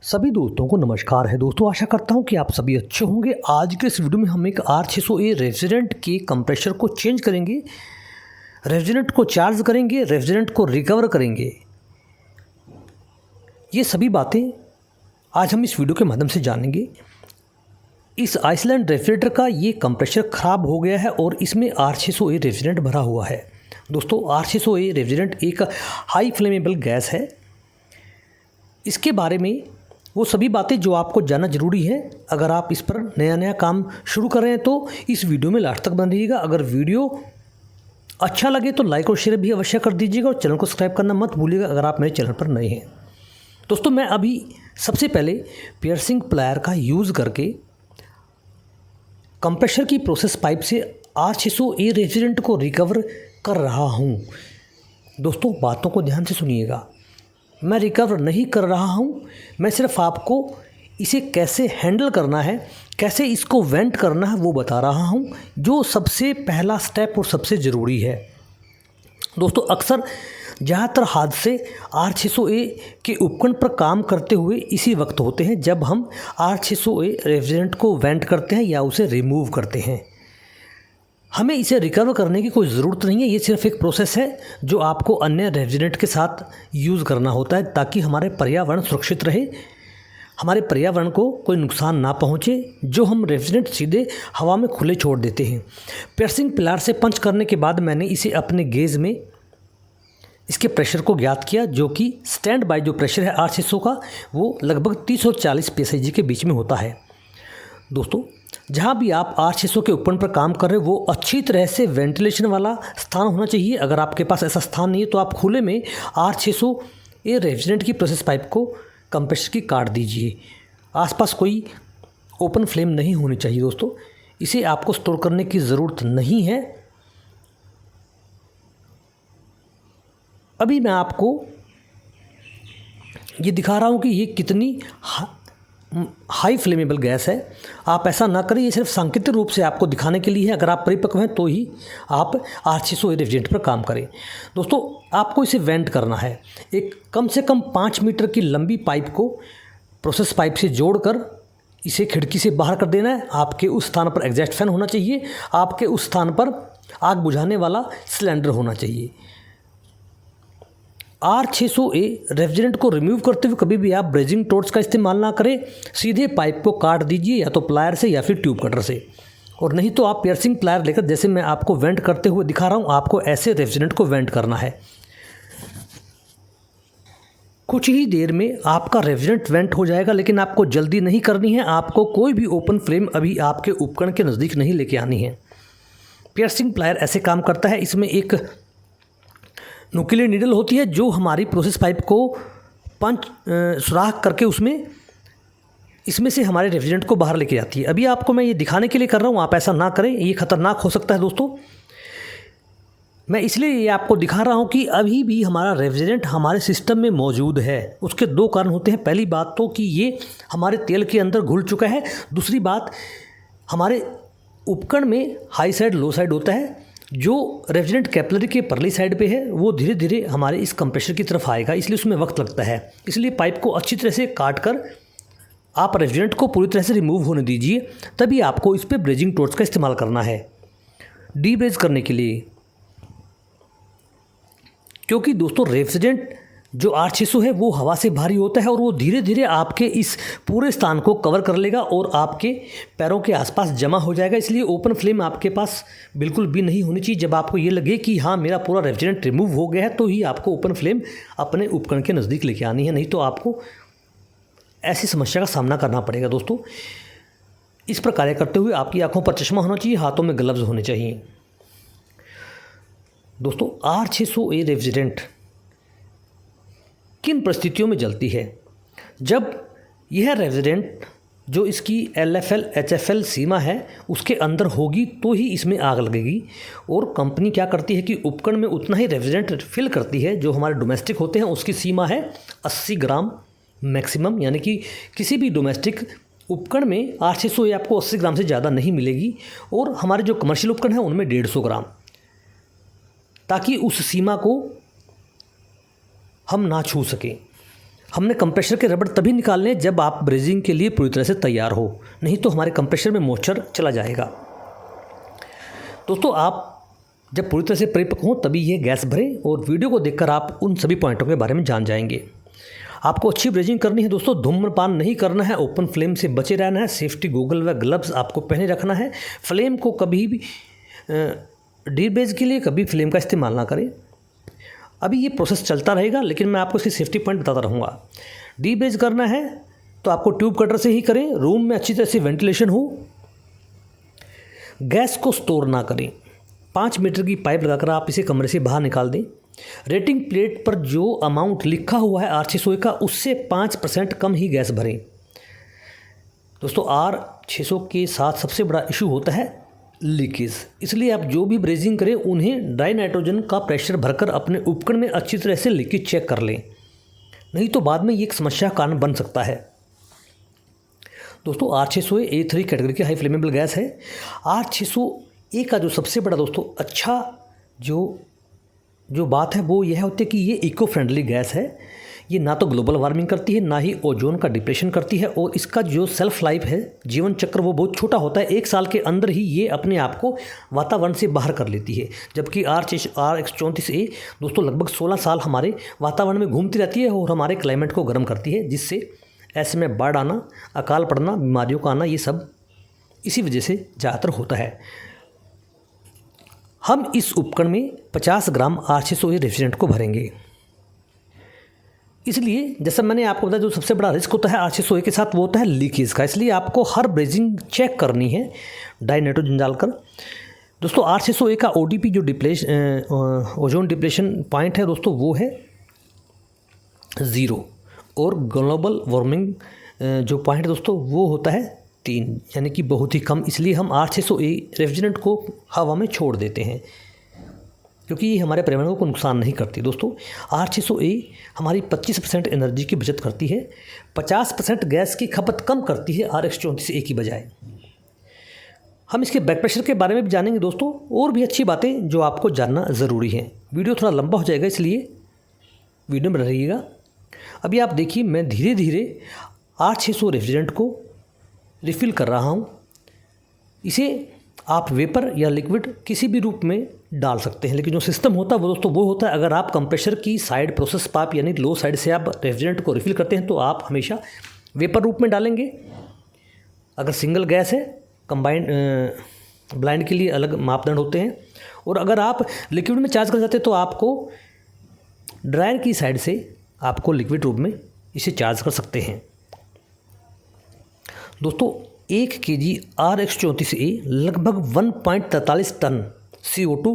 सभी दोस्तों को नमस्कार है दोस्तों। आशा करता हूं कि आप सभी अच्छे होंगे। आज के इस वीडियो में हम एक R600A रेफ्रिजरेंट के कंप्रेसर को चेंज करेंगे, रेफ्रिजरेंट को चार्ज करेंगे, रेफ्रिजरेंट को रिकवर करेंगे। ये सभी बातें आज हम इस वीडियो के माध्यम से जानेंगे। इस आइसलैंड रेफ्रिजरेटर का ये कंप्रेसर ख़राब हो गया है और इसमें R600A रेफ्रिजरेंट भरा हुआ है। दोस्तों, R600A रेफ्रिजरेंट एक हाई फ्लेमेबल गैस है। इसके बारे में वो सभी बातें जो आपको जानना ज़रूरी है। अगर आप इस पर नया काम शुरू कर रहे हैं तो इस वीडियो में लास्ट तक बने रहिएगा। अगर वीडियो अच्छा लगे तो लाइक और शेयर भी अवश्य कर दीजिएगा और चैनल को सब्सक्राइब करना मत भूलिएगा अगर आप मेरे चैनल पर नए हैं। दोस्तों, मैं अभी सबसे पहले पियर्सिंग प्लायर का यूज़ करके कंप्रेसर की प्रोसेस पाइप से R600A रेफ्रिजरेंट को रिकवर कर रहा हूँ। दोस्तों, बातों को ध्यान से सुनिएगा। मैं रिकवर नहीं कर रहा हूँ, मैं सिर्फ आपको इसे कैसे हैंडल करना है, कैसे इसको वेंट करना है वो बता रहा हूँ, जो सबसे पहला स्टेप और सबसे ज़रूरी है। दोस्तों, अक्सर ज़्यादातर हादसे R600A के उपकरण पर काम करते हुए इसी वक्त होते हैं जब हम R600A रेफ्रिजरेंट को वेंट करते हैं या उसे रिमूव करते हैं। हमें इसे रिकवर करने की कोई ज़रूरत नहीं है। ये सिर्फ एक प्रोसेस है जो आपको अन्य रेफ्रिजरेंट के साथ यूज़ करना होता है ताकि हमारे पर्यावरण सुरक्षित रहे, हमारे पर्यावरण को कोई नुकसान ना पहुंचे जो हम रेफ्रिजरेंट सीधे हवा में खुले छोड़ देते हैं। पियर्सिंग प्लायर से पंच करने के बाद मैंने इसे अपने गेज में इसके प्रेशर को ज्ञात किया, जो कि स्टैंड बाय जो प्रेशर है R600 का वो लगभग 30 और 40 psi के बीच में होता है। दोस्तों, जहाँ भी आप R600 के उपकरण पर काम कर रहे हो वो अच्छी तरह से वेंटिलेशन वाला स्थान होना चाहिए। अगर आपके पास ऐसा स्थान नहीं है तो आप खुले में R600A रेफ्रिजरेंट की प्रोसेस पाइप को कंप्रेसर की काट दीजिए। आसपास कोई ओपन फ्लेम नहीं होनी चाहिए। दोस्तों, इसे आपको स्टोर करने की ज़रूरत नहीं है। अभी मैं आपको ये दिखा रहा हूँ कि ये कितनी हाई फ्लेमेबल गैस है। आप ऐसा ना करें, ये सिर्फ सांकेतिक रूप से आपको दिखाने के लिए है। अगर आप परिपक्व हैं तो ही आप R600A रेफ्रिजरेंट पर काम करें। दोस्तों, आपको इसे वेंट करना है। एक कम से कम 5 मीटर की लंबी पाइप को प्रोसेस पाइप से जोड़कर इसे खिड़की से बाहर कर देना है। आपके उस स्थान पर एग्जॉस्ट फैन होना चाहिए, आपके उस स्थान पर आग बुझाने वाला सिलेंडर होना चाहिए। R600A रेफ्रिजरेंट को रिमूव करते हुए कभी भी आप ब्रेजिंग टॉर्च का इस्तेमाल ना करें। सीधे पाइप को काट दीजिए, या तो प्लायर से या फिर ट्यूब कटर से, और नहीं तो आप पियर्सिंग प्लायर लेकर, जैसे मैं आपको वेंट करते हुए दिखा रहा हूँ, आपको ऐसे रेफ्रिजरेंट को वेंट करना है। कुछ ही देर में आपका रेफ्रिजरेंट वेंट हो जाएगा, लेकिन आपको जल्दी नहीं करनी है। आपको कोई भी ओपन फ्लेम अभी आपके उपकरण के नज़दीक नहीं लेके आनी है। पियर्सिंग प्लायर ऐसे काम करता है। इसमें एक नुकीली नीडल होती है जो हमारी प्रोसेस पाइप को सुराख करके इसमें से हमारे रेफ्रिजरेंट को बाहर लेके आती है। अभी आपको मैं ये दिखाने के लिए कर रहा हूँ, आप ऐसा ना करें, ये खतरनाक हो सकता है। दोस्तों, मैं इसलिए ये आपको दिखा रहा हूँ कि अभी भी हमारा रेफ्रिजरेंट हमारे सिस्टम में मौजूद है। उसके दो कारण होते हैं। पहली बात तो कि ये हमारे तेल के अंदर घुल चुका है। दूसरी बात, हमारे उपकरण में हाई साइड लो साइड होता है। जो रेफ्रिजरेंट कैपिलरी के परली साइड पे है वो धीरे धीरे हमारे इस कंप्रेसर की तरफ आएगा, इसलिए उसमें वक्त लगता है। इसलिए पाइप को अच्छी तरह से काट कर आप रेफ्रिजरेंट को पूरी तरह से रिमूव होने दीजिए, तभी आपको इस पर ब्रेजिंग टॉर्च का इस्तेमाल करना है डीब्रेज करने के लिए। क्योंकि दोस्तों, रेफ्रिजरेंट जो R600 है वो हवा से भारी होता है और वो धीरे धीरे आपके इस पूरे स्थान को कवर कर लेगा और आपके पैरों के आसपास जमा हो जाएगा। इसलिए ओपन फ्लेम आपके पास बिल्कुल भी नहीं होनी चाहिए। जब आपको ये लगे कि हाँ, मेरा पूरा रेफ्रिजरेंट रिमूव हो गया है, तो ही आपको ओपन फ्लेम अपने उपकरण के नज़दीक लेके आनी है, नहीं तो आपको ऐसी समस्या का सामना करना पड़ेगा। दोस्तों, इस पर कार्य करते हुए आपकी आँखों पर चश्मा होना चाहिए, हाथों में ग्लव्स होने चाहिए। दोस्तों, R600A रेफ्रिजरेंट किन परिस्थितियों में जलती है? जब यह रेफ्रिजरेंट जो इसकी LFL HFL सीमा है उसके अंदर होगी तो ही इसमें आग लगेगी। और कंपनी क्या करती है कि उपकरण में उतना ही रेफ्रिजरेंट फिल करती है जो हमारे डोमेस्टिक होते हैं। उसकी सीमा है 80 ग्राम मैक्सिमम, यानी कि किसी भी डोमेस्टिक उपकरण में R600 आपको 80 ग्राम से ज़्यादा नहीं मिलेगी। और हमारे जो कमर्शियल उपकरण हैं उनमें 150 ग्राम, ताकि उस सीमा को हम ना छू सकें। हमने कंप्रेशर के रबड़ तभी निकालने हैं जब आप ब्रेजिंग के लिए पूरी तरह से तैयार हो, नहीं तो हमारे कंप्रेशर में मॉइस्चर चला जाएगा। दोस्तों आप जब पूरी तरह से परिपक्व हो तभी ये गैस भरें और वीडियो को देखकर आप उन सभी पॉइंटों के बारे में जान जाएंगे। आपको अच्छी ब्रेजिंग करनी है दोस्तों, धूम्रपान नहीं करना है, ओपन फ्लेम से बचे रहना है, सेफ्टी गॉगल व ग्लव्स आपको पहने रखना है। फ्लेम को कभी भी डीप ब्रेज के लिए कभी फ्लेम का इस्तेमाल ना करें। अभी ये प्रोसेस चलता रहेगा लेकिन मैं आपको इसकी सेफ्टी पॉइंट बताता रहूँगा। डीप ब्रेज करना है तो आपको ट्यूब कटर से ही करें, रूम में अच्छी तरह से वेंटिलेशन हो। गैस को स्टोर ना करें। 5 मीटर की पाइप लगाकर आप इसे कमरे से बाहर निकाल दें। रेटिंग प्लेट पर जो अमाउंट लिखा हुआ है R600 का, उससे 5% कम ही गैस भरें। दोस्तों R600 के साथ सबसे बड़ा इशू होता है लीकेज, इसलिए आप जो भी ब्रेजिंग करें उन्हें ड्राई नाइट्रोजन का प्रेशर भरकर अपने उपकरण में अच्छी तरह से लीकेज चेक कर लें, नहीं तो बाद में ये एक समस्या का कारण बन सकता है। दोस्तों R600 A3 कैटेगरी की हाई फ्लेमेबल गैस है। R600A का जो सबसे बड़ा दोस्तों अच्छा जो बात है वो यह होती है कि ये इको फ्रेंडली गैस है। ये ना तो ग्लोबल वार्मिंग करती है, ना ही ओजोन का डिप्रेशन करती है, और इसका जो सेल्फ लाइफ है, जीवन चक्र, वो बहुत छोटा होता है। 1 साल के अंदर ही ये अपने आप को वातावरण से बाहर कर लेती है, जबकि R134A दोस्तों लगभग 16 साल हमारे वातावरण में घूमती रहती है और हमारे क्लाइमेट को गर्म करती है, जिससे ऐसे में बाढ़ आना, अकाल पड़ना, बीमारियों का आना, ये सब इसी वजह से ज़्यादातर होता है। हम इस उपकरण में 50 ग्राम R600A रेफ्रिजरेंट को भरेंगे। इसलिए जैसा मैंने आपको बताया, जो सबसे बड़ा रिस्क होता है R600A के साथ वो होता है लीकेज का, इसलिए आपको हर ब्रेजिंग चेक करनी है डाई नाइट्रोजन डालकर। दोस्तों R600A का ODP जो ओजोन डिप्रेशन पॉइंट है दोस्तों वो है 0, और ग्लोबल वार्मिंग जो पॉइंट है दोस्तों वो होता है 3, यानी कि बहुत ही कम। इसलिए हम R600A रेफ्रिजरेंट को हवा में छोड़ देते हैं क्योंकि ये हमारे पर्यावरण को नुकसान नहीं करती। दोस्तों R600A हमारी 25% एनर्जी की बचत करती है, 50% गैस की खपत कम करती है R134A की बजाय। हम इसके बैक प्रेशर के बारे में भी जानेंगे दोस्तों, और भी अच्छी बातें जो आपको जानना ज़रूरी है। वीडियो थोड़ा लंबा हो जाएगा, इसलिए वीडियो में रहिएगा। अभी आप देखिए, मैं धीरे धीरे R600 रेफ्रिजरेंट को रिफ़िल कर रहा हूँ। इसे आप वेपर या लिक्विड किसी भी रूप में डाल सकते हैं, लेकिन जो सिस्टम होता है वो दोस्तों वो होता है, अगर आप कंप्रेशर की साइड प्रोसेस पाइप यानी लो साइड से आप रेफ्रिजरेंट को रिफ़िल करते हैं तो आप हमेशा वेपर रूप में डालेंगे। अगर सिंगल गैस है, कंबाइंड ब्लाइंड के लिए अलग मापदंड होते हैं, और अगर आप लिक्विड में चार्ज कर जाते हैं तो आपको ड्रायर की साइड से आपको लिक्विड रूप में इसे चार्ज कर सकते हैं। दोस्तों 1 kg R134A लगभग 1.43 टन CO2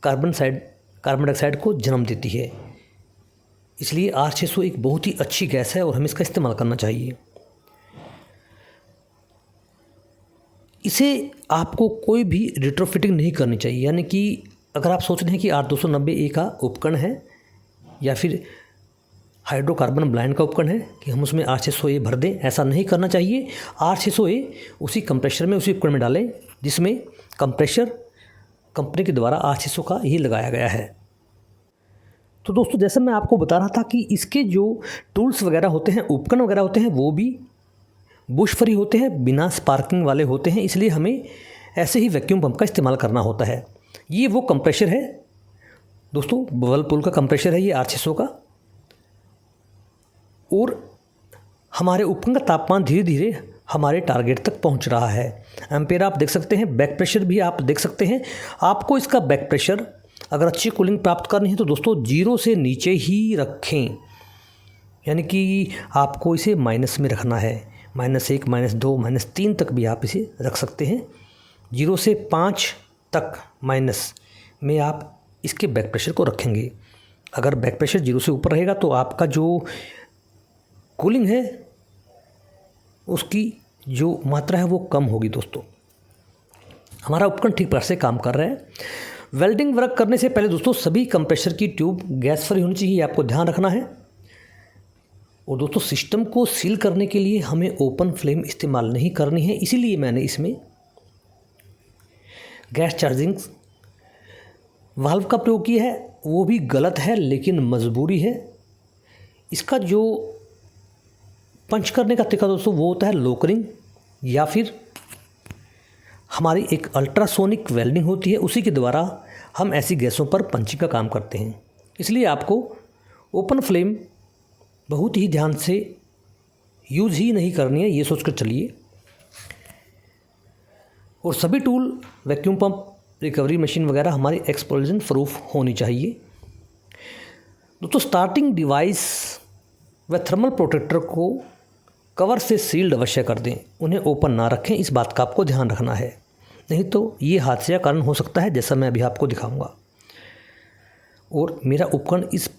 कार्बन डाइऑक्साइड को जन्म देती है। इसलिए R600 एक बहुत ही अच्छी गैस है और हमें इसका इस्तेमाल करना चाहिए। इसे आपको कोई भी रिट्रोफिटिंग नहीं करनी चाहिए, यानी कि अगर आप सोच रहे हैं कि R290A का उपकरण है या फिर हाइड्रोकार्बन ब्लाइंड का उपकरण है कि हम उसमें R600A भर दें, ऐसा नहीं करना चाहिए। R600A उसी कंप्रेशर में, उसी उपकरण में डालें जिसमें कंप्रेशर कंपनी के द्वारा R600 का ही लगाया गया है। तो दोस्तों जैसे मैं आपको बता रहा था कि इसके जो टूल्स वगैरह होते हैं, उपकरण वगैरह होते हैं, वो भी बुश फ्री होते हैं, बिना स्पार्किंग वाले होते हैं, इसलिए हमें ऐसे ही वैक्यूम पंप का इस्तेमाल करना होता है। ये वो कंप्रेशर है दोस्तों, वर्लपूल का कंप्रेशर है ये R600 का, और हमारे उपकरण का तापमान धीरे धीरे हमारे टारगेट तक पहुंच रहा है। एम्पेयर आप देख सकते हैं, बैक प्रेशर भी आप देख सकते हैं। आपको इसका बैक प्रेशर अगर अच्छी कूलिंग प्राप्त करनी है तो दोस्तों 0 से नीचे ही रखें, यानी कि आपको इसे माइनस में रखना है। -1, -2, -3 तक भी आप इसे रख सकते हैं। 0 से 5 तक माइनस में आप इसके बैक प्रेशर को रखेंगे। अगर बैक प्रेशर 0 से ऊपर रहेगा तो आपका जो कूलिंग है उसकी जो मात्रा है वो कम होगी। दोस्तों हमारा उपकरण ठीक तरह से काम कर रहा है। वेल्डिंग वर्क करने से पहले दोस्तों सभी कंप्रेशर की ट्यूब गैस फ्री होनी चाहिए, आपको ध्यान रखना है। और दोस्तों सिस्टम को सील करने के लिए हमें ओपन फ्लेम इस्तेमाल नहीं करनी है, इसीलिए मैंने इसमें गैस चार्जिंग वाल्व का प्रयोग किया है। वो भी गलत है लेकिन मजबूरी है। इसका जो पंच करने का तरीका दोस्तों वो होता है लोकरिंग, या फिर हमारी एक अल्ट्रासोनिक वेल्डिंग होती है, उसी के द्वारा हम ऐसी गैसों पर पंचिंग का काम करते हैं। इसलिए आपको ओपन फ्लेम बहुत ही ध्यान से यूज़ ही नहीं करनी है, ये सोचकर चलिए। और सभी tool, vacuum pump, recovery machine वगैरह हमारी एक्सप्लोजन प्रूफ होनी चाहिए। दोस्तों स्टार्टिंग डिवाइस व थर्मल प्रोटेक्टर को कवर से सील्ड अवश्य कर दें, उन्हें ओपन ना रखें, इस बात का आपको ध्यान रखना है, नहीं तो ये हादसे का कारण हो सकता है, जैसा मैं अभी आपको दिखाऊंगा। और मेरा उपकरण इस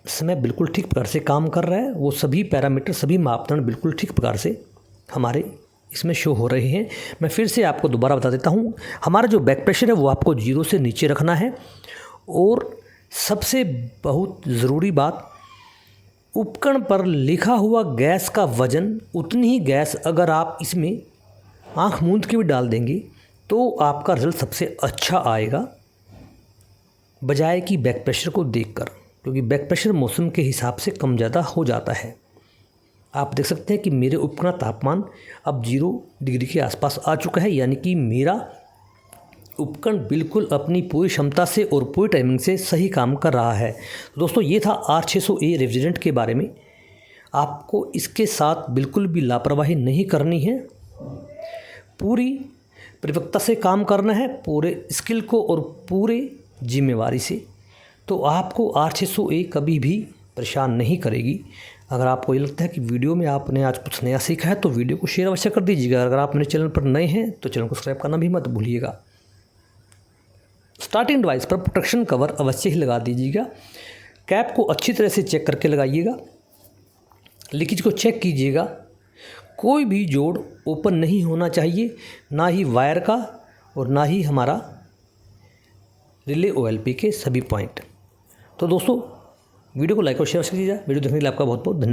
समय बिल्कुल ठीक प्रकार से काम कर रहा है, वो सभी पैरामीटर, सभी मापदंड बिल्कुल ठीक प्रकार से हमारे इसमें शो हो रहे हैं। मैं फिर से आपको दोबारा बता देता हूँ, हमारा जो बैक प्रेशर है वो आपको 0 से नीचे रखना है। और सबसे बहुत ज़रूरी बात, उपकरण पर लिखा हुआ गैस का वजन, उतनी ही गैस अगर आप इसमें आँख मूंद के भी डाल देंगे तो आपका रिजल्ट सबसे अच्छा आएगा, बजाय कि बैक प्रेशर को देखकर, क्योंकि बैक प्रेशर मौसम के हिसाब से कम ज़्यादा हो जाता है। आप देख सकते हैं कि मेरे उपकरण तापमान अब 0 डिग्री के आसपास आ चुका है, यानी कि मेरा उपकरण बिल्कुल अपनी पूरी क्षमता से और पूरी टाइमिंग से सही काम कर रहा है। दोस्तों ये था R600A रेफ्रिजरेंट के बारे में। आपको इसके साथ बिल्कुल भी लापरवाही नहीं करनी है, पूरी परिपक्वता से काम करना है, पूरे स्किल को और पूरे जिम्मेवारी से, तो आपको R600A कभी भी परेशान नहीं करेगी। अगर आपको ये लगता है कि वीडियो में आपने आज कुछ नया सीखा है तो वीडियो को शेयर अवश्य कर दीजिएगा। अगर आप मेरे चैनल पर नए हैं तो चैनल को सब्सक्राइब करना भी मत भूलिएगा। स्टार्टिंग डिवाइस पर प्रोटेक्शन कवर अवश्य ही लगा दीजिएगा। कैप को अच्छी तरह से चेक करके लगाइएगा, लीकेज को चेक कीजिएगा। कोई भी जोड़ ओपन नहीं होना चाहिए, ना ही वायर का और ना ही हमारा रिले OLP के सभी पॉइंट। तो दोस्तों वीडियो को लाइक और शेयर कीजिएगा। वीडियो देखने के लिए आपका बहुत बहुत धन्यवाद।